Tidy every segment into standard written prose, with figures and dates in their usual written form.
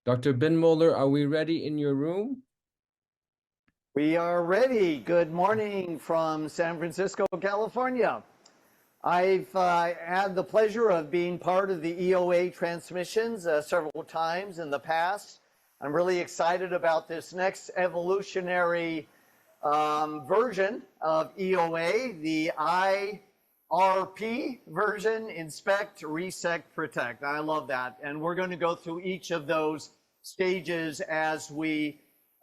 Dr. Binmoeller, are we ready in your room? We are ready. Good morning from San Francisco, California. I've had the pleasure of being part of the EOA transmissions several times in the past. I'm really excited about this next evolutionary version of EOA, the IRP version, Inspect, Resect, Protect. I love that. And we're going to go through each of those stages as we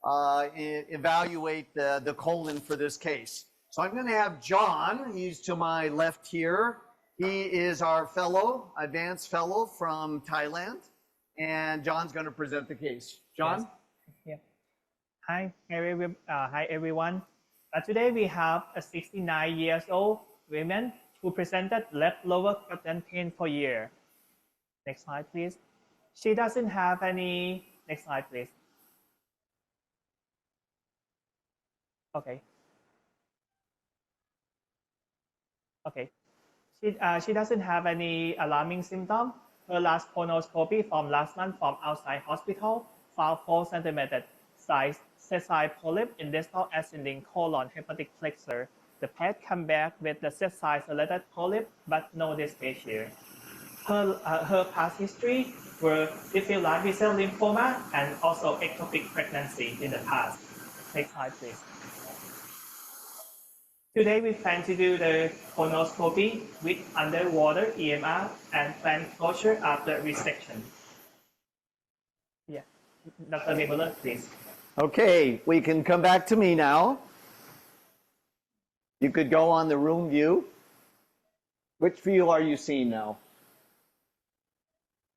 evaluate the colon for this case. So I'm going to have John, he's to my left here. He is our fellow, advanced fellow from Thailand, and John's going to present the case. John? Yes. Yeah. Hi everyone. Today we have a 69 years old woman who presented left lower quadrant pain for a year. Next slide, please. She doesn't have any, next slide, please. Okay. Okay. She doesn't have any alarming symptom. Her last colonoscopy from last month from outside hospital found 4 cm size sessile polyp in distal ascending colon hepatic flexure. The PET come back with the sessile related polyp, but no dysphagia. Her past history were diffuse large B-cell lymphoma and also ectopic pregnancy in the past. Next slide, please. Today we plan to do the colonoscopy with underwater EMR and plan closure after resection. Yeah, Dr. Binmoeller, please. Okay, we can come back to me now. You could go on the room view. Which view are you seeing now?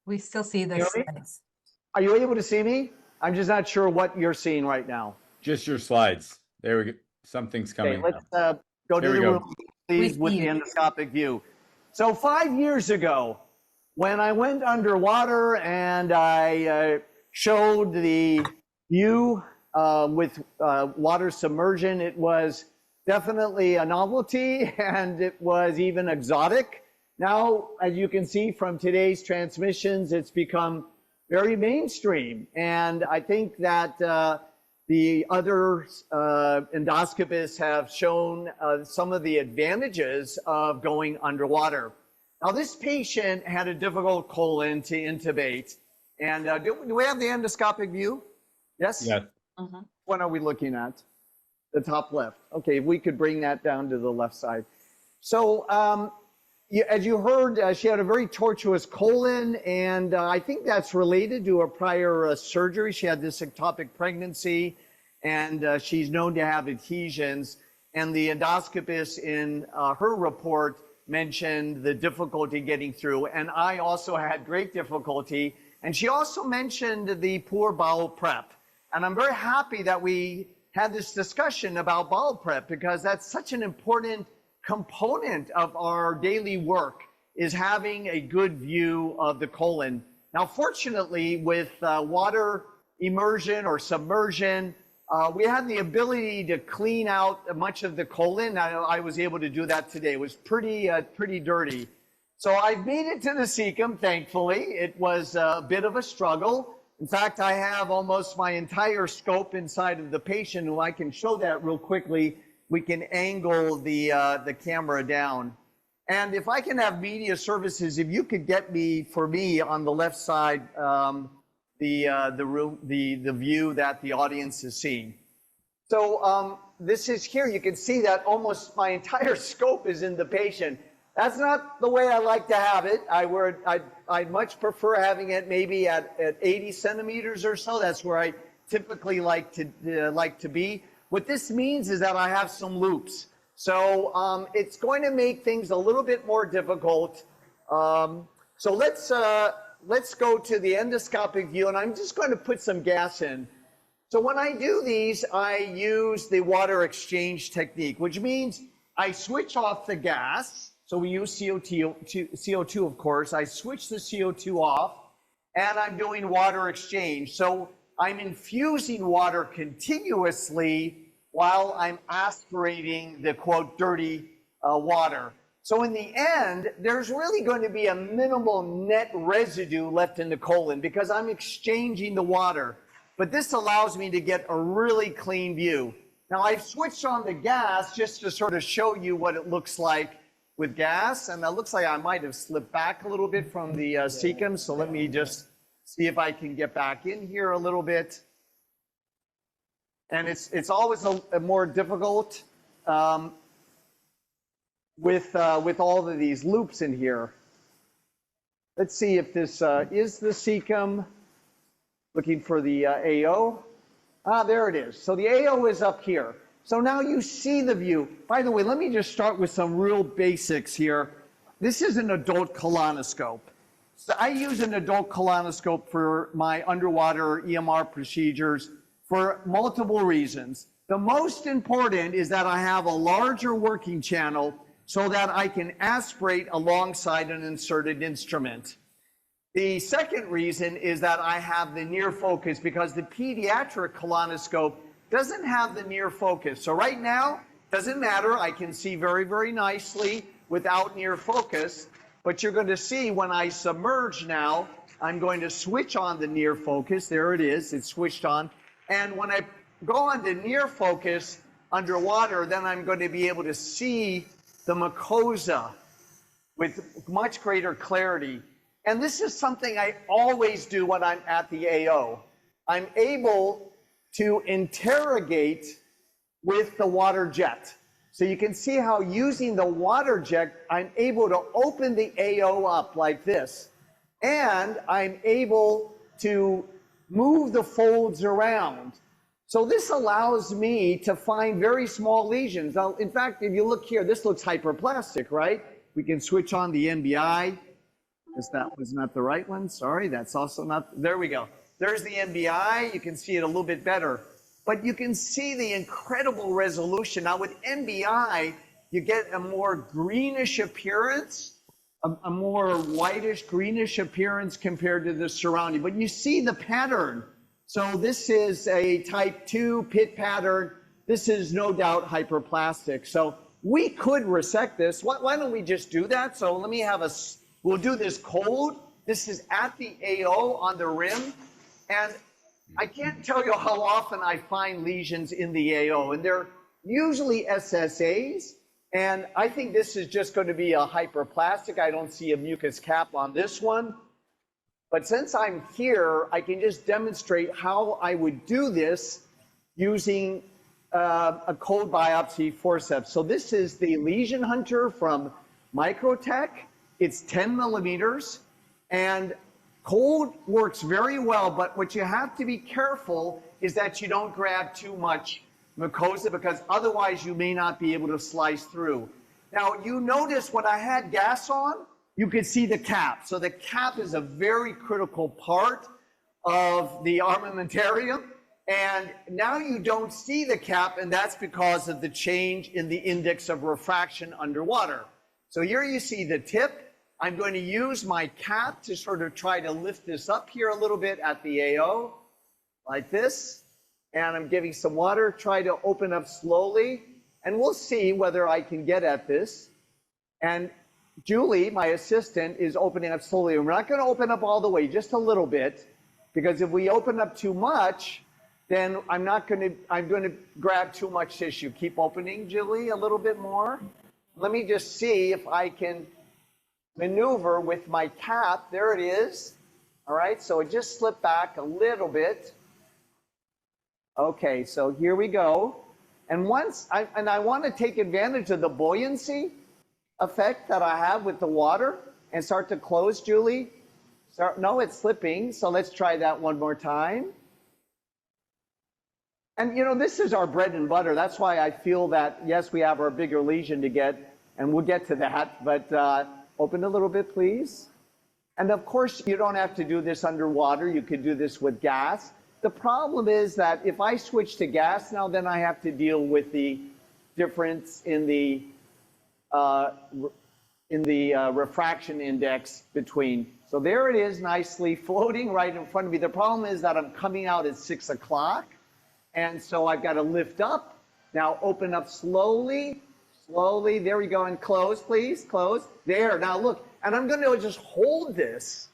We still see the slides. Are you able to see me? I'm just not sure what you're seeing right now. Just your slides. There we go. Something's coming. Okay, let's go to the room, please, with the endoscopic view. So 5 years ago, when I went underwater and I showed the view with water submersion, it was definitely a novelty and it was even exotic. Now, as you can see from today's transmissions, it's become very mainstream. And I think that the other endoscopists have shown some of the advantages of going underwater. Now, this patient had a difficult colon to intubate. And do we have the endoscopic view? Yes? Yes. What are we looking at? The top left. Okay, if we could bring that down to the left side. So, as you heard, she had a very tortuous colon, and I think that's related to a prior surgery. She had this ectopic pregnancy, and she's known to have adhesions. And the endoscopist in her report mentioned the difficulty getting through, and I also had great difficulty. And she also mentioned the poor bowel prep. And I'm very happy that we had this discussion about bowel prep, because that's such an important component of our daily work, is having a good view of the colon. Now, fortunately, with water immersion or submersion, we had the ability to clean out much of the colon. I was able to do that today. It was pretty dirty. So I've made it to the cecum, thankfully. It was a bit of a struggle. In fact, I have almost my entire scope inside of the patient, and I can show that real quickly. We can angle the camera down. And if I can have media services, if you could get me, for me, on the left side, the view that the audience is seeing. So this is here. You can see that almost my entire scope is in the patient. That's not the way I like to have it. I'd much prefer having it maybe at 80 centimeters or so. That's where I typically like to be. What this means is that I have some loops. So it's going to make things a little bit more difficult. So let's go to the endoscopic view, and I'm just going to put some gas in. So when I do these, I use the water exchange technique, which means I switch off the gas. So we use CO2, of course. I switch the CO2 off, and I'm doing water exchange. So I'm infusing water continuously while I'm aspirating the, quote, dirty water. So in the end, there's really going to be a minimal net residue left in the colon because I'm exchanging the water. But this allows me to get a really clean view. Now I've switched on the gas just to sort of show you what it looks like with gas. And it looks like I might have slipped back a little bit from the cecum. So let me just see if I can get back in here a little bit. And it's always a more difficult with all of these loops in here. Let's see if this is the cecum. Looking for the AO. Ah, there it is. So the AO is up here. So now you see the view. By the way, let me just start with some real basics here. This is an adult colonoscope. So I use an adult colonoscope for my underwater EMR procedures for multiple reasons. The most important is that I have a larger working channel so that I can aspirate alongside an inserted instrument. The second reason is that I have the near focus because the pediatric colonoscope doesn't have the near focus. So right now, doesn't matter. I can see very, very nicely without near focus. But you're going to see when I submerge now, I'm going to switch on the near focus. There it is. It's switched on. And when I go on to near focus underwater, then I'm going to be able to see the mucosa with much greater clarity. And this is something I always do when I'm at the AO. I'm able to interrogate with the water jet. So you can see how using the water jet, I'm able to open the AO up like this. And I'm able to move the folds around. So this allows me to find very small lesions. Now, in fact, if you look here, this looks hyperplastic, right? We can switch on the NBI. Because that was not the right one. Sorry, that's also not. There we go. There's the NBI. You can see it a little bit better. But you can see the incredible resolution. Now with NBI, you get a more greenish appearance, a more whitish greenish appearance compared to the surrounding. But you see the pattern. So this is a type 2 pit pattern. This is no doubt hyperplastic. So we could resect this. Why don't we just do that? So let me have we'll do this cold. This is at the AO on the rim. And I can't tell you how often I find lesions in the AO. And they're usually SSAs. And I think this is just going to be a hyperplastic. I don't see a mucus cap on this one. But since I'm here, I can just demonstrate how I would do this using a cold biopsy forceps. So this is the lesion hunter from Microtech. It's 10 millimeters, and cold works very well, but what you have to be careful is that you don't grab too much mucosa because otherwise you may not be able to slice through. Now, you notice when I had gas on, you could see the cap. So the cap is a very critical part of the armamentarium, and now you don't see the cap, and that's because of the change in the index of refraction underwater. So here you see the tip. I'm going to use my cap to sort of try to lift this up here a little bit at the AO, like this. And I'm giving some water, try to open up slowly, and we'll see whether I can get at this. And Julie, my assistant, is opening up slowly. We're not going to open up all the way, just a little bit, because if we open up too much, then I'm going to grab too much tissue. Keep opening, Julie, a little bit more. Let me just see if I can maneuver with my cap. There it is. All right, so it just slipped back a little bit. Okay, so here we go. And I want to take advantage of the buoyancy effect that I have with the water and start to close, Julie. No, it's slipping. So let's try that one more time. And you know, this is our bread and butter. That's why I feel that, yes, we have our bigger lesion to get, and we'll get to that, but open a little bit, please. And of course, you don't have to do this underwater. You could do this with gas. The problem is that if I switch to gas now, then I have to deal with the difference in the refraction index between. So there it is, nicely floating right in front of me. The problem is that I'm coming out at 6 o'clock, and so I've got to lift up. Now open up slowly, slowly. There we go. And close, please. Close. There. Now look, and I'm going to just hold this,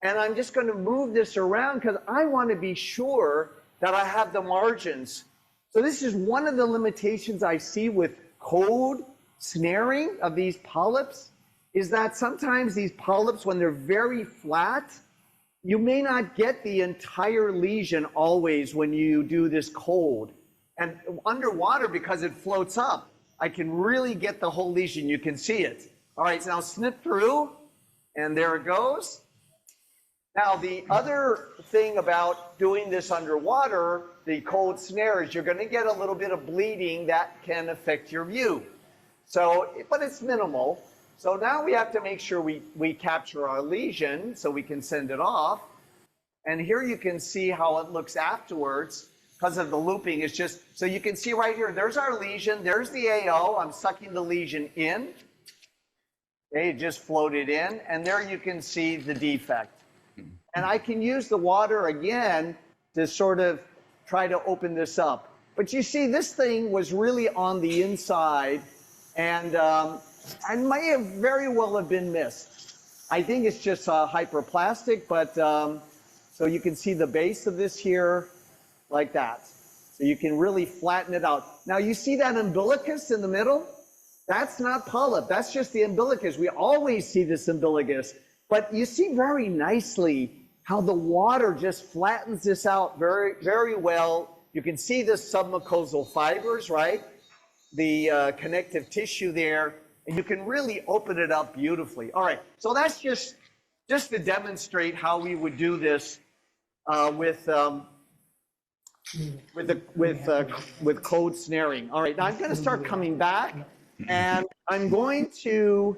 and I'm just going to move this around because I want to be sure that I have the margins. So this is one of the limitations I see with code snaring of these polyps, is that sometimes these polyps, when they're very flat, you may not get the entire lesion always when you do this code. And underwater, because it floats up, I can really get the whole lesion. You can see it. All right, so now snip through, and there it goes. Now, the other thing about doing this underwater, the cold snare, is you're going to get a little bit of bleeding that can affect your view. So, but it's minimal. So now we have to make sure we capture our lesion so we can send it off. And here you can see how it looks afterwards because of the looping. It's just, so you can see right here, there's our lesion, there's the AO. I'm sucking the lesion in. Okay, it just floated in. And there you can see the defect. And I can use the water again to sort of try to open this up. But you see, this thing was really on the inside, and I may have very well have been missed. I think it's just hyperplastic, but so you can see the base of this here like that. So you can really flatten it out. Now you see that umbilicus in the middle? That's not polyp, that's just the umbilicus. We always see this umbilicus, but you see very nicely how the water just flattens this out very, very well. You can see the submucosal fibers, right? The connective tissue there, and you can really open it up beautifully. All right, so that's just to demonstrate how we would do this with code snaring. All right, now I'm going to start coming back, and I'm going to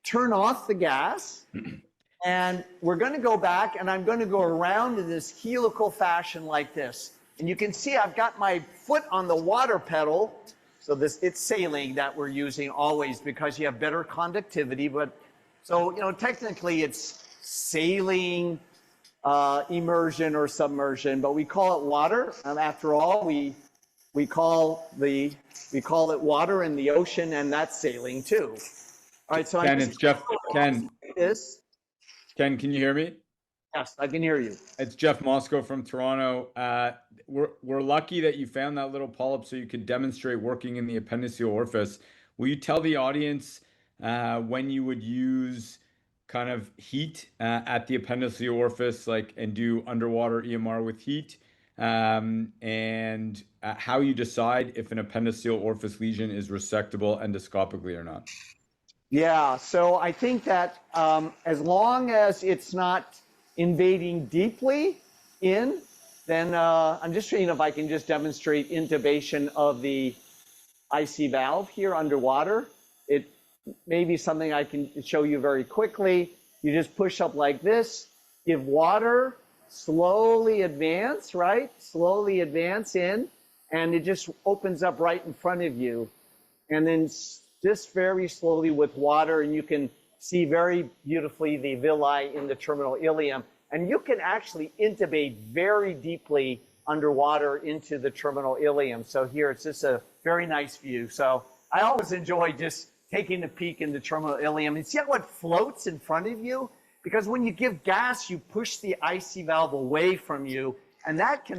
turn off the gas, and we're going to go back, and I'm going to go around in this helical fashion like this. And you can see I've got my foot on the water pedal. So it's saline that we're using always because you have better conductivity. But so, you know, technically it's saline immersion or submersion, but we call it water. After all, we call it water in the ocean, and that's saline too. All right, so Ken, it's Jeff. Ken, can you hear me? Yes, I can hear you. It's Jeff Moscow from Toronto. We're lucky that you found that little polyp so you could demonstrate working in the appendiceal orifice. Will you tell the audience when you would use kind of heat at the appendiceal orifice, and do underwater EMR with heat, and how you decide if an appendiceal orifice lesion is resectable endoscopically or not? Yeah, so I think that as long as it's not invading deeply in, then I'm just seeing if I can just demonstrate intubation of the IC valve here underwater. It may be something I can show you very quickly. You just push up like this, give water, slowly advance, right? Slowly advance in, and it just opens up right in front of you. And then just very slowly with water, and you can see very beautifully the villi in the terminal ileum. And you can actually intubate very deeply underwater into the terminal ileum. So here it's just a very nice view. So I always enjoy just taking a peek in the terminal ileum and see how it floats in front of you. Because when you give gas, you push the IC valve away from you, and that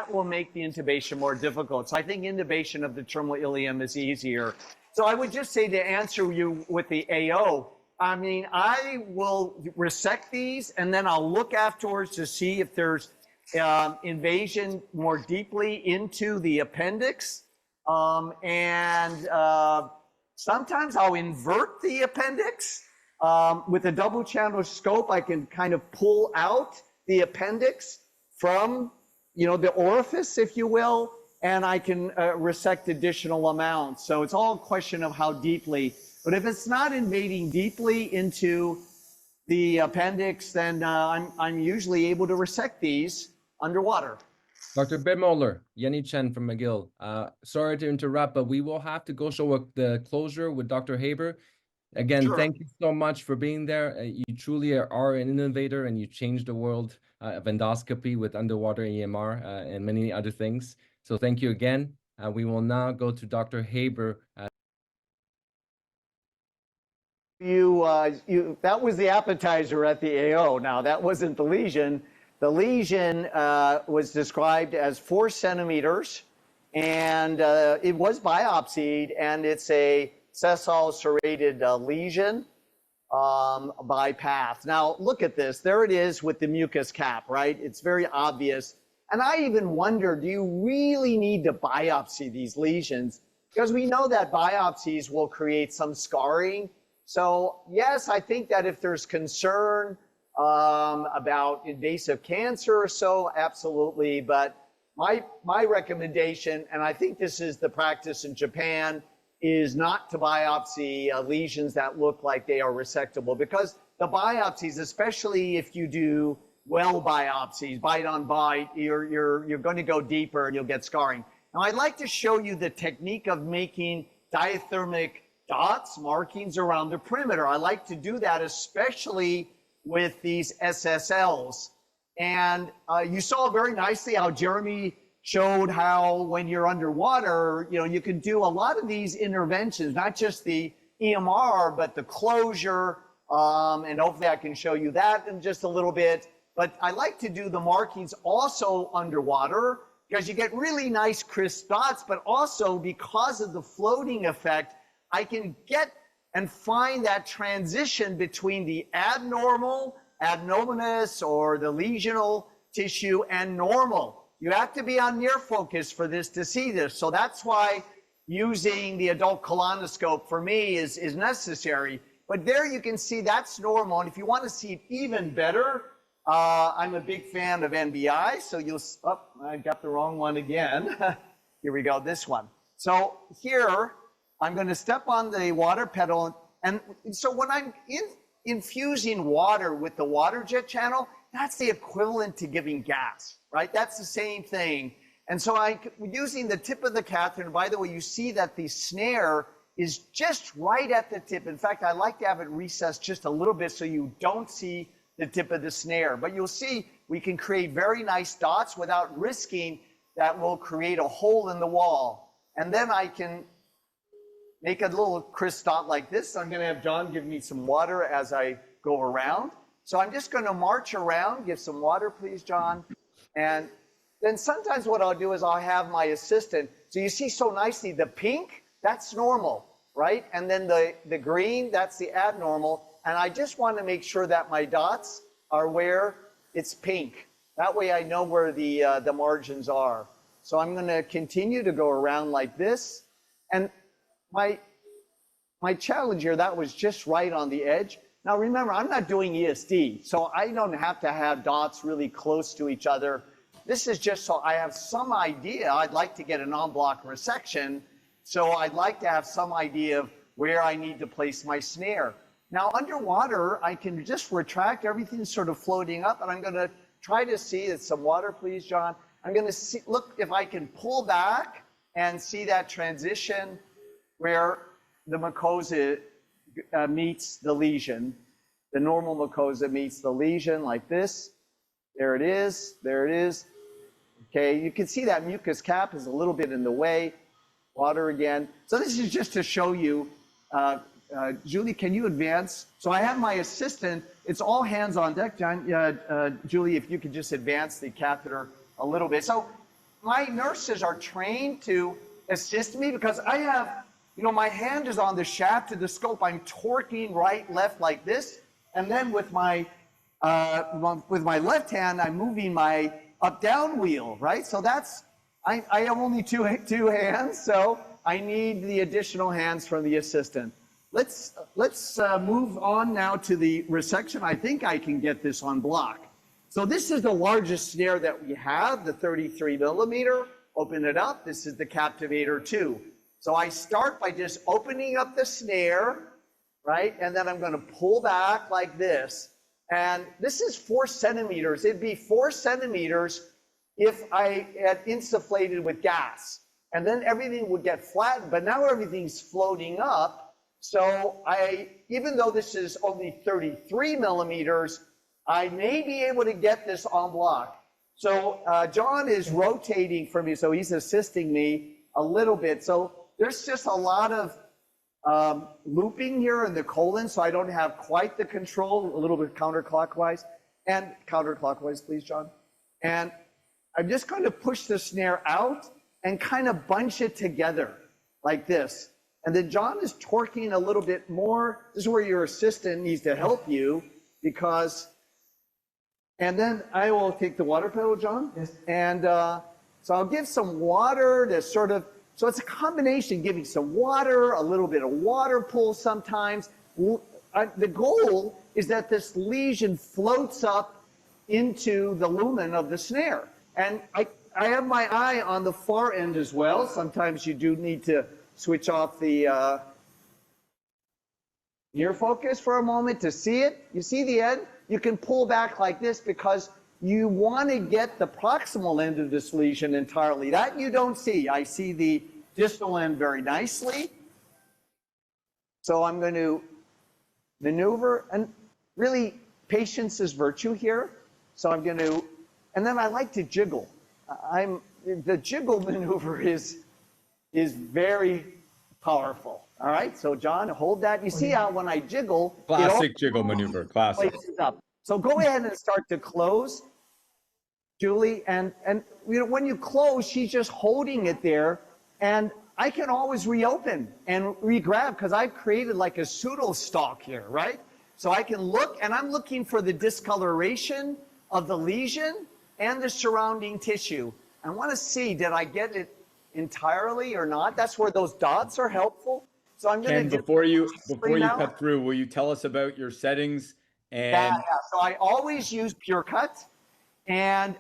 will make the intubation more difficult. So I think intubation of the terminal ileum is easier. So I would just say, to answer you with the AO, I mean, I will resect these, and then I'll look afterwards to see if there's invasion more deeply into the appendix. Sometimes I'll invert the appendix. With a double channel scope, I can kind of pull out the appendix from, the orifice, if you will, and I can resect additional amounts. So it's all a question of how deeply. But if it's not invading deeply into the appendix, then I'm usually able to resect these underwater. Dr. Binmoeller, Yenny Chen from McGill. Sorry to interrupt, but we will have to go show the closure with Dr. Haber. Again, Sure. Thank you so much for being there. You truly are an innovator, and you changed the world of endoscopy with underwater EMR and many other things. So thank you again. We will now go to Dr. Haber. that was the appetizer at the AO. Now, that wasn't the lesion. The lesion was described as 4 centimeters, and it was biopsied, and it's a sessile serrated lesion by path. Now, look at this. There it is with the mucus cap, right? It's very obvious. And I even wonder, do you really need to biopsy these lesions? Because we know that biopsies will create some scarring. So yes, I think that if there's concern about invasive cancer or so, absolutely. But my recommendation, and I think this is the practice in Japan, is not to biopsy lesions that look like they are resectable, because the biopsies, especially if you do well biopsies, bite on bite, you're going to go deeper and you'll get scarring. Now, I'd like to show you the technique of making diathermic dots, markings around the perimeter. I like to do that, especially with these SSLs. And you saw very nicely how Jeremy showed how when you're underwater, you can do a lot of these interventions, not just the EMR, but the closure. And hopefully I can show you that in just a little bit. But I like to do the markings also underwater because you get really nice crisp dots, but also because of the floating effect, I can get and find that transition between the abnormal, adenomatous, or the lesional tissue and normal. You have to be on near focus for this to see this. So that's why using the adult colonoscope for me is necessary. But there you can see that's normal. And if you want to see it even better, I'm a big fan of NBI. So I got the wrong one again. Here we go, this one. So here, I'm going to step on the water pedal. And so when I'm infusing water with the water jet channel, that's the equivalent to giving gas, right? That's the same thing. And so I'm using the tip of the catheter. And by the way, you see that the snare is just right at the tip. In fact, I like to have it recessed just a little bit so you don't see the tip of the snare. But you'll see we can create very nice dots without risking that will create a hole in the wall. And then I can make a little crisp dot like this. I'm going to have John give me some water as I go around. So I'm just going to march around. Give some water, please, John. And then sometimes what I'll do is I'll have my assistant. So you see so nicely the pink, that's normal, right? And then the green, that's the abnormal. And I just want to make sure that my dots are where it's pink. That way I know where the margins are. So I'm going to continue to go around like this. And my challenge here, that was just right on the edge. Now remember, I'm not doing ESD, so I don't have to have dots really close to each other. This is just so I have some idea. I'd like to get an en bloc resection, so I'd like to have some idea of where I need to place my snare. Now underwater, I can just retract, everything's sort of floating up, and I'm going to try to see, it's some water please, John. I'm going to look if I can pull back and see that transition where the mucosa meets the lesion. The normal mucosa meets the lesion like this. There it is, there it is. Okay, you can see that mucus cap is a little bit in the way. Water again. So this is just to show you, Julie, can you advance? So I have my assistant, it's all hands on deck. John, Julie, if you could just advance the catheter a little bit. So my nurses are trained to assist me because I have, my hand is on the shaft of the scope. I'm torquing right, left like this. And then with my left hand, I'm moving my up-down wheel, right? So that's, I have only two hands, so I need the additional hands from the assistant. Let's move on now to the resection. I think I can get this on block. So this is the largest snare that we have, the 33 millimeter. Open it up. This is the Captivator 2. So I start by just opening up the snare, right? And then I'm going to pull back like this. And this is 4 centimeters. It'd be 4 centimeters if I had insufflated with gas. And then everything would get flattened, but now everything's floating up. So even though this is only 33 millimeters, I may be able to get this en bloc. So John is rotating for me, so he's assisting me a little bit. So there's just a lot of looping here in the colon, so I don't have quite the control, a little bit counterclockwise. And counterclockwise, please, John. And I'm just going to push the snare out and kind of bunch it together like this. And then John is torquing a little bit more. This is where your assistant needs to help you because, and then I will take the water pedal, John. Yes. And so I'll give some water to sort of, so it's a combination, giving some water, a little bit of water pull sometimes. The goal is that this lesion floats up into the lumen of the snare. And I have my eye on the far end as well. Sometimes you do need to switch off the near focus for a moment to see it. You see the end? You can pull back like this because you want to get the proximal end of this lesion entirely. That you don't see. I see the distal end very nicely. So I'm going to maneuver, and really patience is virtue here. So I'm going to, and then I like to jiggle. The jiggle maneuver is very powerful. All right, so John, hold that. You see how when I jiggle, classic jiggle maneuver, classic. Up. So go ahead and start to close, Julie. And you know, when you close, she's just holding it there, and I can always reopen and re-grab because I've created like a pseudo stalk here, right? So I can look, and I'm looking for the discoloration of the lesion and the surrounding tissue. I want to see, did I get it entirely or not? That's where those dots are helpful. So I'm going to before you cut through, will you tell us about your settings? And yeah. So I always use Pure Cut, and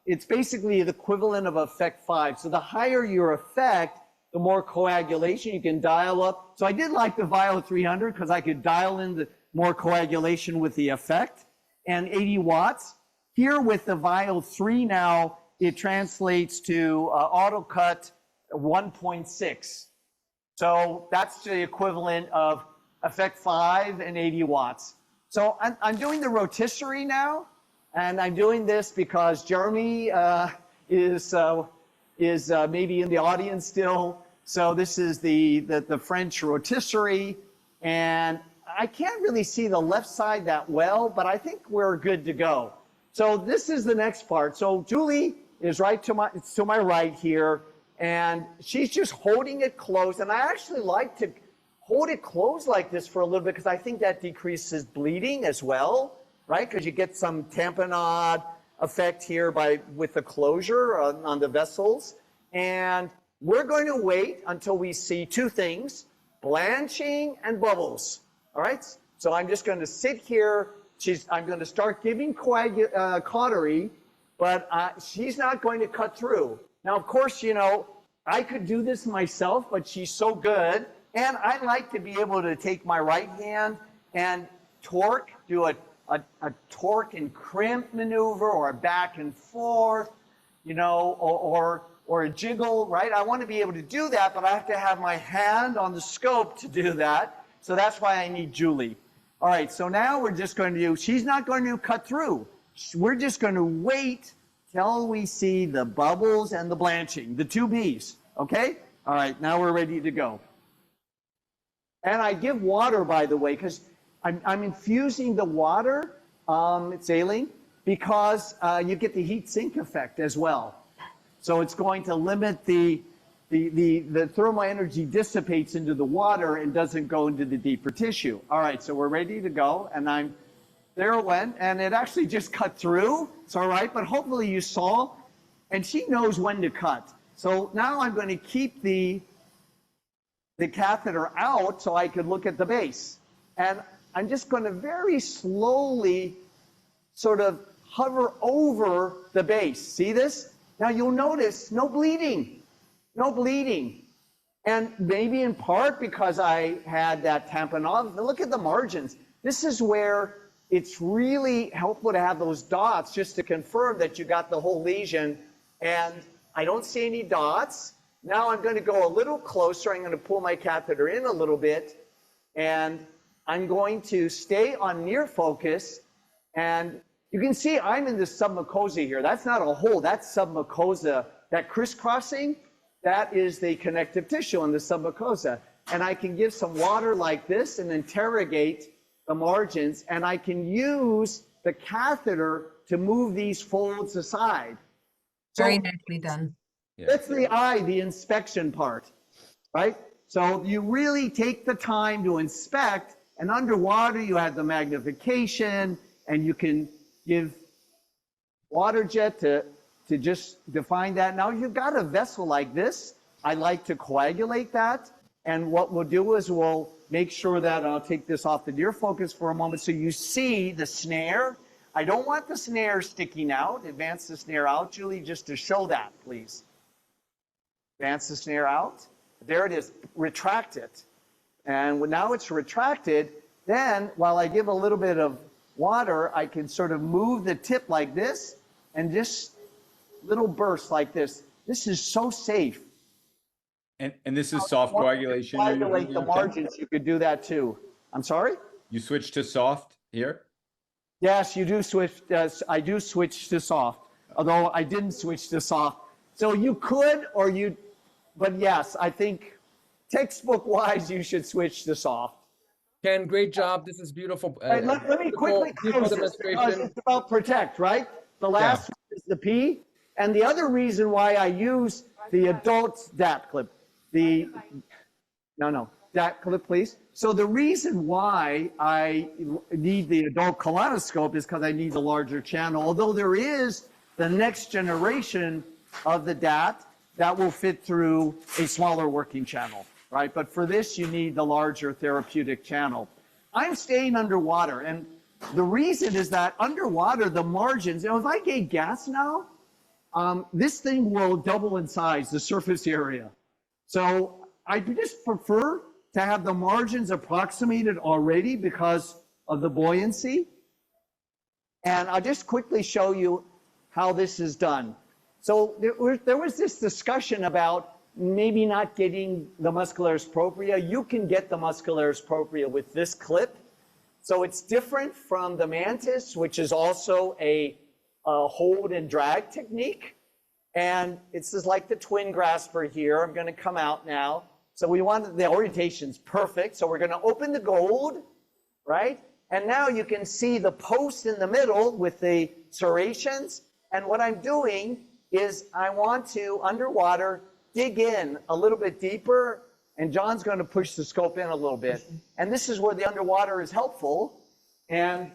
it's basically the equivalent of effect 5. So the higher your effect, the more coagulation you can dial up. So I did like the Vio 300 because I could dial in the more coagulation with the effect, and 80 watts. Here with the Vio 3 now, it translates to auto cut 1.6. So that's the equivalent of effect 5 and 80 watts. So I'm doing the rotisserie now, and I'm doing this because Jeremy is maybe in the audience still. So this is the French rotisserie, and I can't really see the left side that well, but I think we're good to go. So this is the next part. So Julie is right to my right here, and she's just holding it close. And I actually like to hold it closed like this for a little bit because I think that decreases bleeding as well, right? Because you get some tamponade effect here with the closure on the vessels. And we're going to wait until we see two things, blanching and bubbles. All right? So I'm just going to sit here. I'm going to start giving cautery, but she's not going to cut through. Now, of course, you know, I could do this myself, but she's so good. And I like to be able to take my right hand and torque, do a torque and crimp maneuver or a back and forth, you know, or a jiggle, right? I want to be able to do that, but I have to have my hand on the scope to do that. So that's why I need Julie. All right, so now we're just going to do, she's not going to cut through. We're just going to wait till we see the bubbles and the blanching, the two B's, okay? All right, now we're ready to go. And I give water, by the way, because I'm infusing the water, saline, because you get the heat sink effect as well. So it's going to limit the thermal energy dissipates into the water and doesn't go into the deeper tissue. All right, so we're ready to go, and there it went, and it actually just cut through. It's all right, but hopefully you saw, and she knows when to cut. So now I'm going to keep the catheter out so I could look at the base. And I'm just going to very slowly sort of hover over the base. See this? Now you'll notice no bleeding, no bleeding. And maybe in part because I had that tamponade. Look at the margins. This is where it's really helpful to have those dots just to confirm that you got the whole lesion. And I don't see any dots. Now I'm going to go a little closer. I'm going to pull my catheter in a little bit, and I'm going to stay on near focus. And you can see I'm in the submucosa here. That's not a hole. That's submucosa. That crisscrossing, that is the connective tissue in the submucosa. and I can give some water like this and interrogate the margins, and I can use the catheter to move these folds aside. Very So nicely done. that's the eye, the inspection part, right? So you really take the time to inspect, and underwater you have the magnification, and you can give water jet to just define that. Now you've got a vessel like this. I like to coagulate that. And what we'll do is we'll make sure that I'll take this off the near focus for a moment so you see the snare. I don't want the snare sticking out. Advance the snare out, Julie, just to show that, please. Advance the snare out. There it is. Retract it. And now it's retracted. Then, while I give a little bit of water, I can sort of move the tip like this and just little bursts like this. This is so safe. And this is soft coagulation. Coagulate the margins. You could do that too. I'm sorry? You switch to soft here? Yes, you do switch. I do switch to soft, although I didn't switch to soft. So you could, but yes, I think textbook-wise, you should switch to soft. Ken, great job. This is beautiful. Right, let me quickly close this because it's about protect, right? The last one is the P. And the other reason why I use the adult DAT clip, DAT clip, please. So the reason why I need the adult colonoscope is because I need the larger channel, although there is the next generation of the DAT that will fit through a smaller working channel, right? But for this, you need the larger therapeutic channel. I'm staying underwater, and the reason is that underwater, the margins, if I gave gas now, this thing will double in size, the surface area. So I just prefer to have the margins approximated already because of the buoyancy. And I'll just quickly show you how this is done. So there was this discussion about maybe not getting the muscularis propria. You can get the muscularis propria with this clip. So it's different from the mantis, which is also a hold and drag technique. And it's just like the twin grasper here. I'm going to come out now. So we want the orientation's perfect. So we're going to open the gold, right? And now you can see the post in the middle with the serrations. And what I'm doing is I want to, underwater, dig in a little bit deeper. And John's going to push the scope in a little bit. And this is where the underwater is helpful. And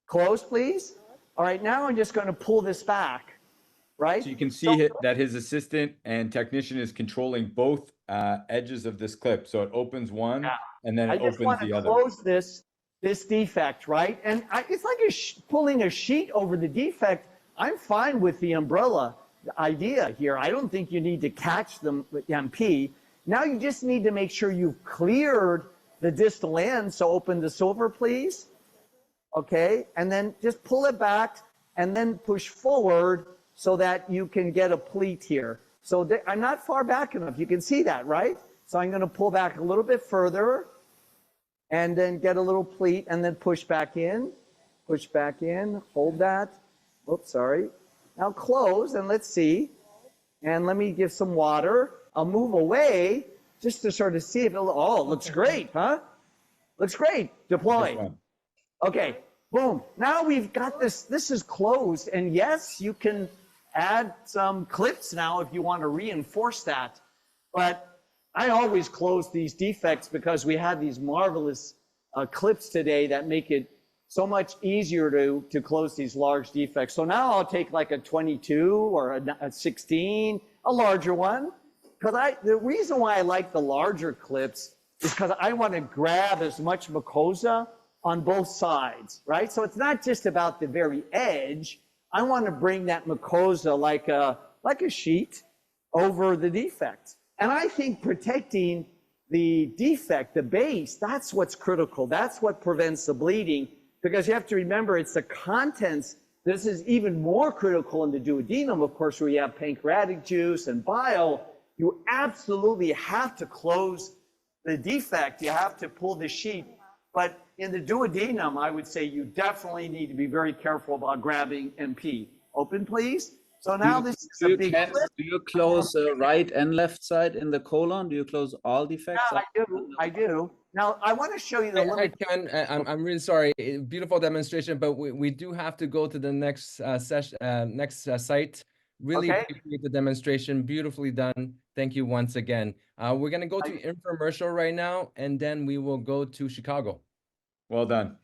close, please. All right, now I'm just going to pull this back, right? So you can see that his assistant and technician is controlling both edges of this clip. So it opens one and then it opens the other. I just want to close this defect, right? And it's like pulling a sheet over the defect. I'm fine with the umbrella idea here. I don't think you need to catch them with MP. Now you just need to make sure you've cleared the distal end. So open the silver, please. Okay, and then just pull it back and then push forward so that you can get a pleat here. So I'm not far back enough. You can see that, right? So I'm going to pull back a little bit further and then get a little pleat and then push back in, hold that. Oops, sorry. Now close and let's see. And let me give some water. I'll move away just to sort of see if it looks great, huh? Looks great. Deploy. Okay, boom. Now we've got this. This is closed. And yes, you can add some clips now if you want to reinforce that. But I always close these defects because we have these marvelous clips today that make it so much easier to close these large defects. So now I'll take like a 22 or a 16, a larger one. Because the reason why I like the larger clips is because I want to grab as much mucosa on both sides, right? So it's not just about the very edge. I want to bring that mucosa like a sheet over the defect. And I think protecting the defect, the base, that's what's critical. That's what prevents the bleeding. Because you have to remember, it's the contents. This is even more critical in the duodenum, of course, where you have pancreatic juice and bile. You absolutely have to close the defect. You have to pull the sheet. But in the duodenum, I would say you definitely need to be very careful about grabbing MP. Open, please. So now this is a big do clip. you close right and left side in the colon? Do you close all defects? Yeah, I do. Now I want to show you the limit. I'm really sorry. Beautiful demonstration, but we do have to go to the next session, next site. Really Okay. appreciate the demonstration. Beautifully done. Thank you once again. We're gonna go to infomercial right now, and then we will go to Chicago. Well done.